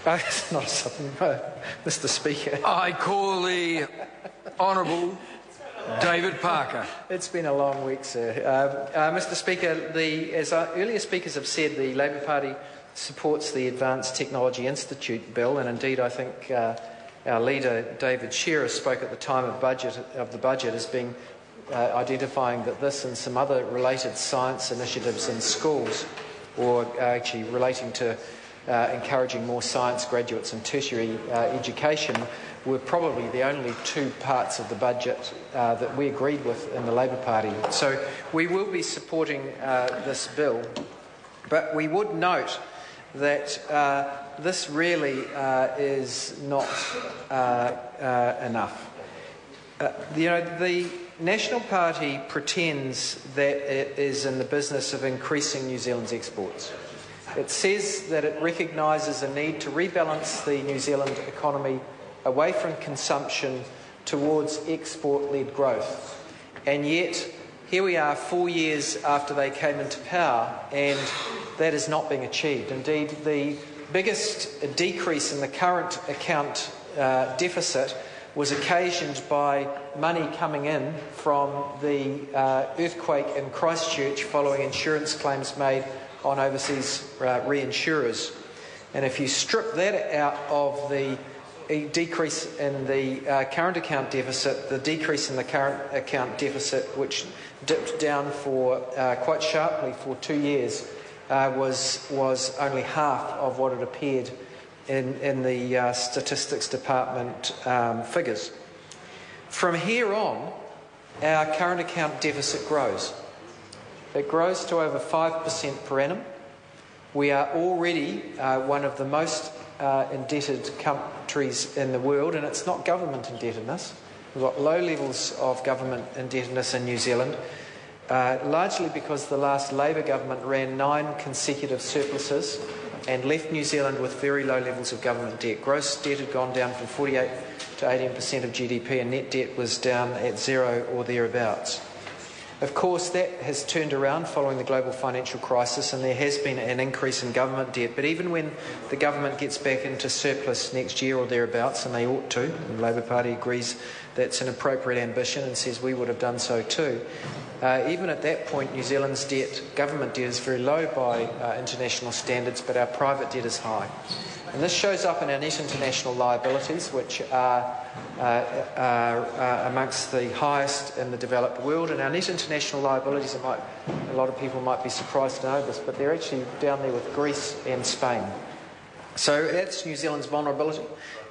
It's not something, Mr. Speaker. I call the Honourable David Parker. It's been a long week, sir. Mr. Speaker, as earlier speakers have said, the Labor Party supports the Advanced Technology Institute bill, and indeed I think our leader, David Shearer, spoke at the time of the budget as being identifying that this and some other related science initiatives in schools, or actually relating to encouraging more science graduates in tertiary education, were probably the only two parts of the budget that we agreed with in the Labor Party. So we will be supporting this bill, but we would note that this really is not enough. The National Party pretends that it is in the business of increasing New Zealand's exports. It says that it recognises a need to rebalance the New Zealand economy away from consumption towards export-led growth. And yet, here we are 4 years after they came into power, and that is not being achieved. Indeed, the biggest decrease in the current account deficit was occasioned by money coming in from the earthquake in Christchurch following insurance claims made on overseas reinsurers. And if you strip that out of the decrease in the current account deficit, the decrease in the current account deficit, which dipped down for quite sharply for 2 years, was only half of what it appeared in the Statistics Department figures. From here on, our current account deficit grows. It grows to over 5% per annum. We are already one of the most indebted countries in the world, and it's not government indebtedness. We've got low levels of government indebtedness in New Zealand, largely because the last Labor government ran 9 consecutive surpluses and left New Zealand with very low levels of government debt. Gross debt had gone down from 48 to 18% of GDP, and net debt was down at 0 or thereabouts. Of course, that has turned around following the global financial crisis, and there has been an increase in government debt. But even when the government gets back into surplus next year or thereabouts, and they ought to, the Labor Party agrees that's an appropriate ambition and says we would have done so too, even at that point, New Zealand's government debt is very low by international standards, but our private debt is high. And this shows up in our net international liabilities, which are amongst the highest in the developed world. And our net international liabilities, a lot of people might be surprised to know this, but they're actually down there with Greece and Spain. So that's New Zealand's vulnerability.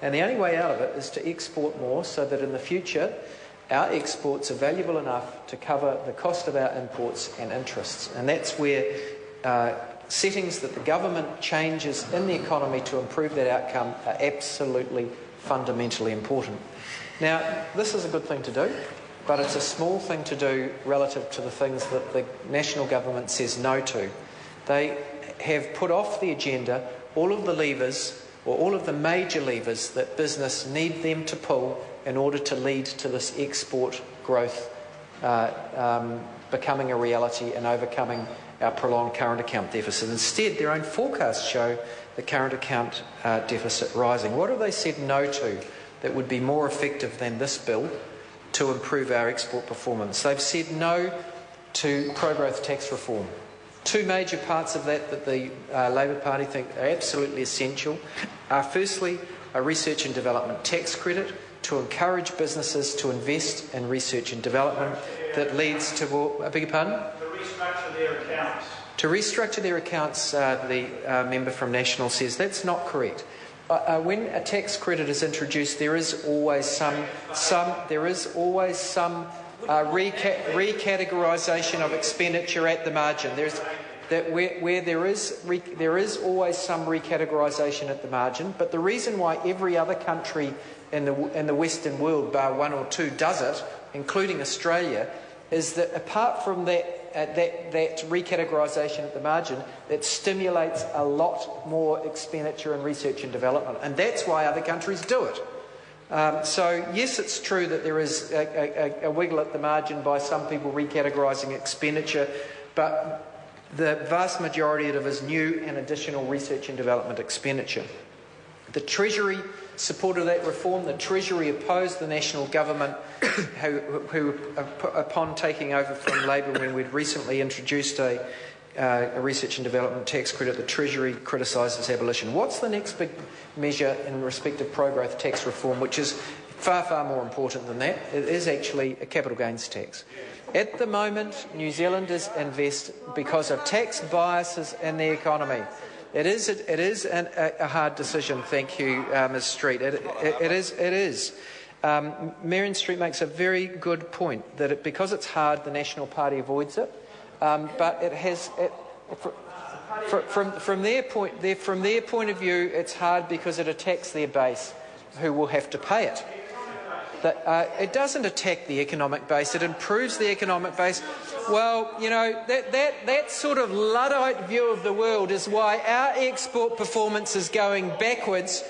And the only way out of it is to export more, so that in the future our exports are valuable enough to cover the cost of our imports and interests. And that's where settings that the government changes in the economy to improve that outcome are absolutely fundamentally important. Now, this is a good thing to do, but it's a small thing to do relative to the things that the national government says no to. They have put off the agenda all of the levers, or all of the major levers that business need them to pull in order to lead to this export growth becoming a reality and overcoming our prolonged current account deficit. Instead, their own forecasts show the current account deficit rising. What have they said no to that would be more effective than this bill to improve our export performance? They've said no to pro-growth tax reform. Two major parts of that the Labor Party think are absolutely essential are firstly a research and development tax credit to encourage businesses to invest in research and development that leads to, I beg your pardon? To restructure their accounts. To restructure their accounts, the member from National says that's not correct. When a tax credit is introduced, there is always some recategorisation of expenditure at the margin. Where there is always some recategorisation at the margin, but the reason why every other country in the Western world, bar one or two, does it, including Australia, is that apart from that recategorisation at the margin, it stimulates a lot more expenditure in research and development, and that's why other countries do it. So yes, it's true that there is a wiggle at the margin by some people recategorising expenditure, but the vast majority of it is new and additional research and development expenditure. The Treasury supported that reform. The Treasury opposed the National Government, who upon taking over from Labor when we'd recently introduced a research and development tax credit, the Treasury criticised its abolition. What's the next big measure in respect of pro-growth tax reform, which is far, far more important than that? It is actually a capital gains tax. At the moment, New Zealanders invest because of tax biases in the economy. It is a hard decision, thank you, Ms Street. It is. Marion Street makes a very good point that because it's hard, the National Party avoids it. But it has, from their point of view, it's hard because it attacks their base, who will have to pay it. It doesn't attack the economic base; it improves the economic base. Well, you know, that sort of Luddite view of the world is why our export performance is going backwards.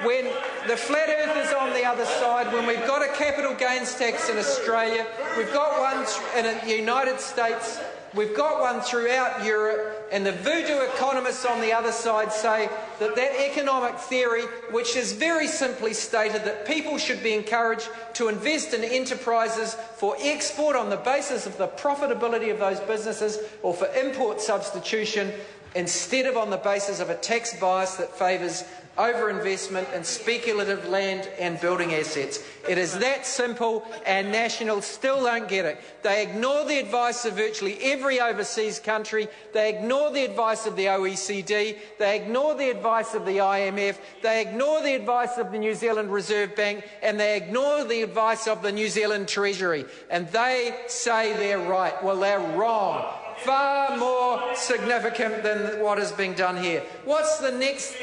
When the flat earth is on the other side, when we've got a capital gains tax in Australia, we've got one in the United States, we've got one throughout Europe, and the voodoo economists on the other side say that economic theory, which is very simply stated that people should be encouraged to invest in enterprises for export on the basis of the profitability of those businesses or for import substitution, instead of on the basis of a tax bias that favours overinvestment in speculative land and building assets. It is that simple, and Nationals still don't get it. They ignore the advice of virtually every overseas country. They ignore the advice of the OECD. They ignore the advice of the IMF. They ignore the advice of the New Zealand Reserve Bank, and they ignore the advice of the New Zealand Treasury. And they say they're right. Well, they're wrong. Far more significant than what is being done here. What's the next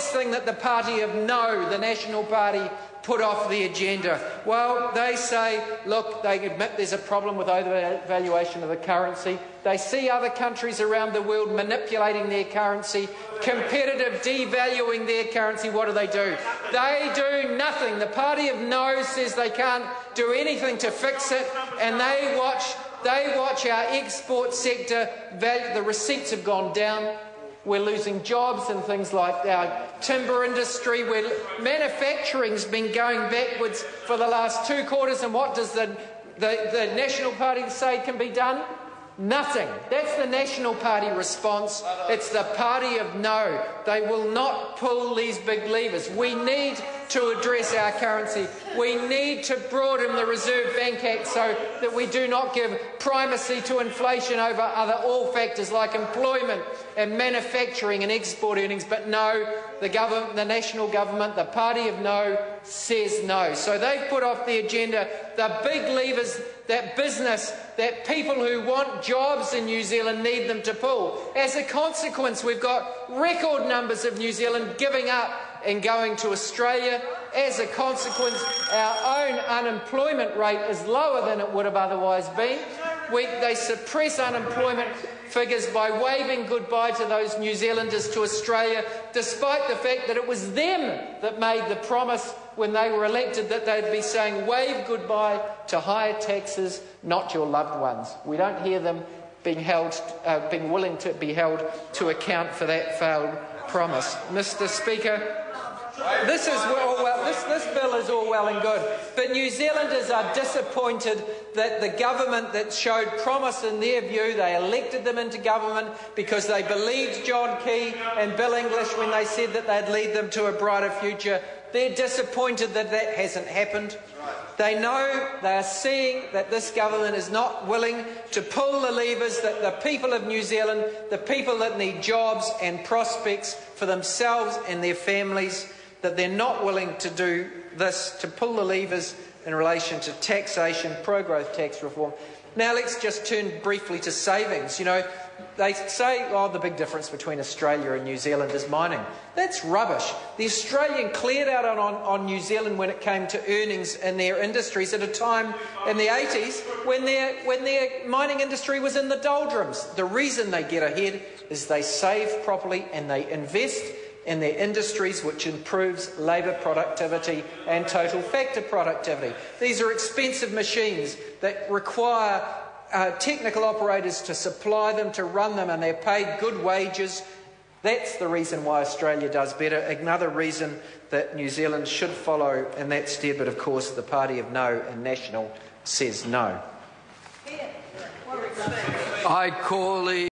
thing that the Party of No, the National Party, put off the agenda? Well, they say, look, they admit there's a problem with overvaluation of the currency. They see other countries around the world manipulating their currency, competitive devaluing their currency. What do? They do nothing. The Party of No says they can't do anything to fix it, and they watch our export sector, the receipts have gone down. We're losing jobs in things like our timber industry, where manufacturing's been going backwards for the last 2 quarters. And what does the National Party say can be done? Nothing. That's the National Party response. It's the Party of No. They will not pull these big levers. We need to address our currency. We need to broaden the Reserve Bank Act so that we do not give primacy to inflation over all factors like employment and manufacturing and export earnings. But no, the National Government, the Party of No, says no. So they've put off the agenda the big levers that business, that people who want jobs in New Zealand need them to pull. As a consequence, we've got record numbers of New Zealand giving up and going to Australia. As a consequence, our own unemployment rate is lower than it would have otherwise been. They suppress unemployment figures by waving goodbye to those New Zealanders to Australia, despite the fact that it was them that made the promise when they were elected that they'd be saying wave goodbye to higher taxes, not your loved ones. We don't hear them being willing to be held to account for that failed promise. Mr. Speaker, this bill is all well and good, but New Zealanders are disappointed that the government that showed promise in their view, they elected them into government because they believed John Key and Bill English when they said that they'd lead them to a brighter future. They're disappointed that that hasn't happened. They know, they are seeing that this government is not willing to pull the levers that the people of New Zealand, the people that need jobs and prospects for themselves and their families, that they're not willing to do this, to pull the levers in relation to taxation, pro-growth tax reform. Now let's just turn briefly to savings. You know, they say, oh, the big difference between Australia and New Zealand is mining. That's rubbish. The Australian cleared out on New Zealand when it came to earnings in their industries at a time in the 80s when their mining industry was in the doldrums. The reason they get ahead is they save properly and they invest in their industries, which improves labour productivity and total factor productivity. These are expensive machines that require technical operators to supply them, to run them, and they're paid good wages. That's the reason why Australia does better. Another reason that New Zealand should follow in that step, but of course the party of no and National says no. I call the